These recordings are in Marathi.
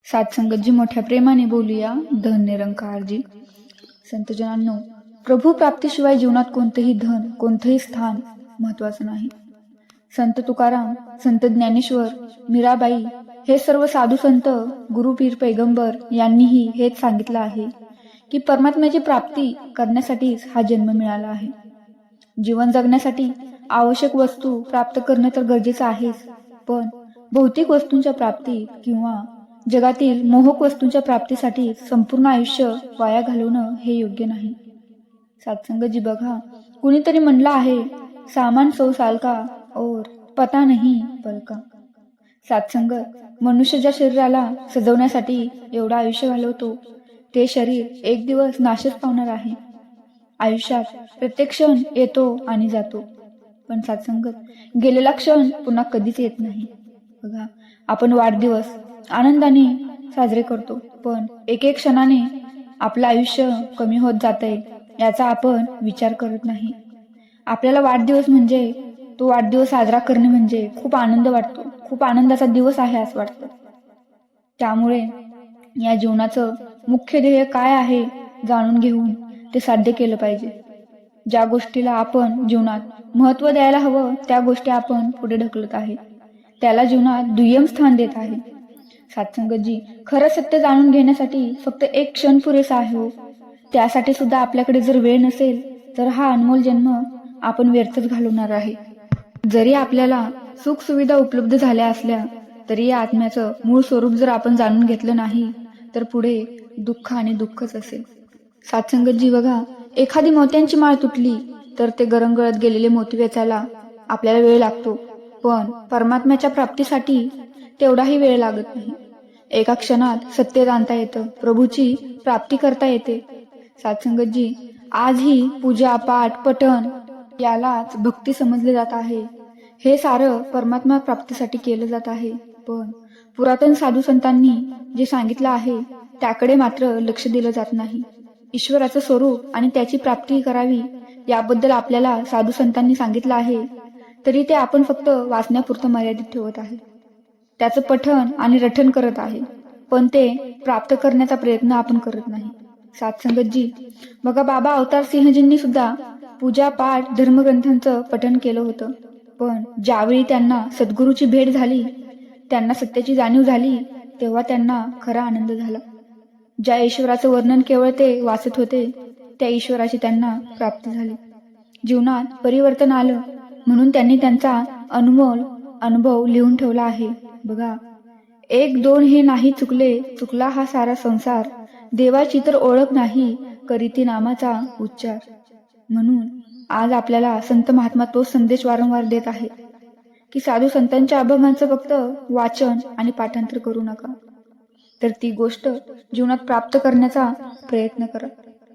सात्संगतजी मोठ्या प्रेमाने बोलूया. धन निरंकारजी. संतजनांनो, प्रभू प्राप्तीशिवाय जीवनात कोणतेही धन, कोणतेही स्थान महत्वाचं नाही. संत तुकाराम, संत ज्ञानेश्वर, मीराबाई हे सर्व साधू संत, गुरु पीर पैगंबर यांनीही हेच सांगितलं आहे की परमात्म्याची प्राप्ती करण्यासाठीच हा जन्म मिळाला आहे. जीवन जगण्यासाठी आवश्यक वस्तू प्राप्त करणे तर गरजेचं आहेच, पण भौतिक वस्तूंच्या प्राप्ती किंवा जगातील मोहक वस्तूंच्या प्राप्तीसाठी संपूर्ण आयुष्य वाया घालवणं हे योग्य नाही. सत्संगजी बघा, कुणीतरी म्हणलं आहे, सामान 100 साल का और पता नहीं पल का. सत्संगत मनुष्य ज्या शरीराला सजवण्यासाठी एवढं आयुष्य घालवतो, ते शरीर एक दिवस नाशच पावणार आहे. आयुष्यात प्रत्येक क्षण येतो आणि जातो, पण सत्संगत गेलेला क्षण पुन्हा कधीच येत नाही. बघा, आपण वाढदिवस आनंदाने साजरे करतो, पण एक एक क्षणाने आपलं आयुष्य कमी होत जातंय याचा आपण विचार करत नाही. आपल्याला वाढदिवस म्हणजे, तो वाढदिवस साजरा करणे म्हणजे खूप आनंद वाटतो, खूप आनंदाचा दिवस आहे असं वाटतं. त्यामुळे या जीवनाचं मुख्य ध्येय काय आहे जाणून घेऊन ते साध्य केलं पाहिजे. ज्या गोष्टीला आपण जीवनात महत्त्व द्यायला हवं त्या गोष्टी आपण पुढे ढकलत आहे, त्याला जीवनात दुय्यम स्थान देत आहे. सत्संगतजी, खरं सत्य जाणून घेण्यासाठी फक्त एक क्षण पुरेसा आहे हो. त्यासाठी सुद्धा आपल्याकडे जर वेळ नसेल तर हा अनमोल जन्म आपण व्यर्थच घालवणार आहे. जरी आपल्याला सुख सुविधा उपलब्ध झाल्या असल्या तरी या आत्म्याचं मूळ स्वरूप जर आपण जाणून घेतलं नाही तर पुढे दुःख आणि दुःखच असेल. सत्संगतजी बघा, एखादी मोत्यांची माळ तुटली तर ते गरंगळत गेलेले मोती वेचायला आपल्याला वेळ लागतो, पण परमात्म्याच्या प्राप्तीसाठी तेवढाही वेळ लागत नाही. एका क्षणात सत्य जाणता येतं, प्रभूची प्राप्ती करता येते. सत्संगतजी, आजही पूजा पाठ पठण यालाच भक्ती समजले जात आहे. हे सारं परमात्मा प्राप्तीसाठी केलं जात आहे, पण पुरातन साधू संतांनी जे सांगितलं आहे त्याकडे मात्र लक्ष दिलं जात नाही. ईश्वराचं स्वरूप आणि त्याची प्राप्ती करावी याबद्दल आपल्याला साधू संतांनी सांगितलं आहे, तरी ते आपण फक्त वाचण्यापुरतं मर्यादित ठेवत आहे. त्याचं पठण आणि रठण करत आहे, पण ते प्राप्त करण्याचा प्रयत्न आपण करत नाही. सत्संगतजी बघा, बाबा अवतार सिंहजींनी सुद्धा पूजा पाठ धर्मग्रंथांचं पठण केलं होतं, पण ज्यावेळी त्यांना सद्गुरूची भेट झाली, त्यांना सत्याची जाणीव झाली, तेव्हा त्यांना खरा आनंद झाला. ज्या ईश्वराचं वर्णन केवळ ते वाचत होते त्या ईश्वराची त्यांना प्राप्ती झाली. जीवनात परिवर्तन आलं म्हणून त्यांनी त्यांचा अनमोल अनुभव लिहून ठेवला आहे. बघा, 1-2 हे नाही चुकले, चुकला हा सारा संसार, देवाची तर ओळख नाही, करीती नामाचा उच्चार. म्हणून आज आपल्याला संत महात्मा तोच संदेश वारंवार देत आहे की साधू संतांच्या अभंगांचं फक्त वाचन आणि पाठांतर करू नका, तर ती गोष्ट जीवनात प्राप्त करण्याचा प्रयत्न करा.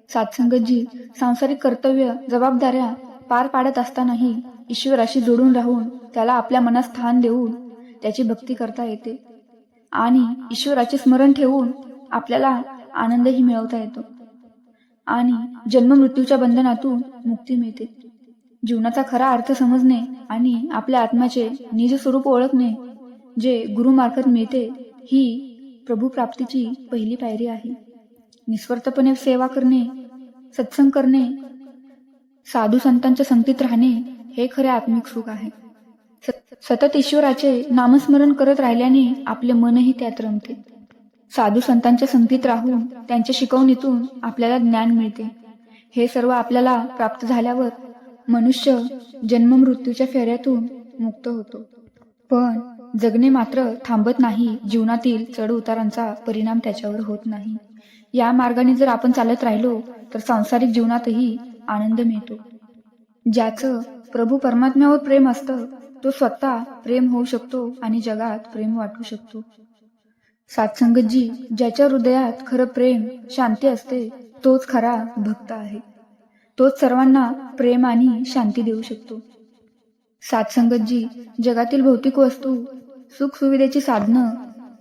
सत्संगतजी, सांसारिक कर्तव्य जबाबदाऱ्या पार पाडत असतानाही ईश्वराशी जोडून राहून त्याला आपल्या मनात स्थान देऊन त्याची भक्ती करता येते आणि ईश्वराचे स्मरण ठेवून आपल्याला आनंदही मिळवता येतो आणि जन्ममृत्यूच्या बंधनातून मुक्ती मिळते. जीवनाचा खरा अर्थ समजणे आणि आपल्या आत्म्याचे निज स्वरूप ओळखणे जे गुरुमार्फत मिळते, ही प्रभू प्राप्तीची पहिली पायरी आहे. निस्वार्थपणे सेवा करणे, सत्संग करणे, साधू संतांच्या संगतीत राहणे हे खरे आत्मिक सुख आहे. सतत ईश्वराचे नामस्मरण करत राहिल्याने आपले मनही त्यात रमते. साधू संतांच्या संगतीत राहून त्यांच्या शिकवणीतून आपल्याला ज्ञान मिळते. हे सर्व आपल्याला प्राप्त झाल्यावर मनुष्य जन्ममृत्यूच्या फेऱ्यातून मुक्त होतो. पण जगणे मात्र थांबत नाही, जीवनातील चढ उतारांचा परिणाम त्याच्यावर होत नाही. या मार्गाने जर आपण चालत राहिलो तर सांसारिक जीवनातही आनंद मिळतो. ज्याचं प्रभू परमात्म्यावर प्रेम असतं तो स्वतः प्रेम होऊ शकतो आणि जगात प्रेम वाटू शकतो. सत्संगतजी, ज्याच्या हृदयात खरं प्रेम शांती असते तोच खरा भक्त आहे. तोच सर्वांना प्रेम आणि शांती देऊ शकतो. सत्संगतजी, जगातील भौतिक वस्तू सुख सुविधेची साधनं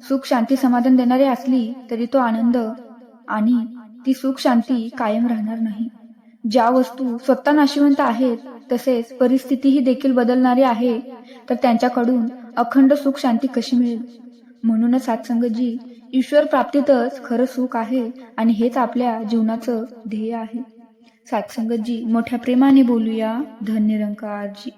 सुख शांती समाधान देणारी असली तरी तो आनंद आणि ती सुख शांती कायम राहणार नाही. ज्या वस्तू स्वतः नाशिवंत आहेत तसेच परिस्थितीही देखील बदलणारी आहे, तर त्यांच्याकडून अखंड सुख शांती कशी मिळेल? म्हणूनच सत्संगजी ईश्वर प्राप्तीतच खरं सुख आहे आणि हेच आपल्या जीवनाचं ध्येय आहे. सत्संगजी मोठ्या प्रेमाने बोलूया. धन निरंकारजी.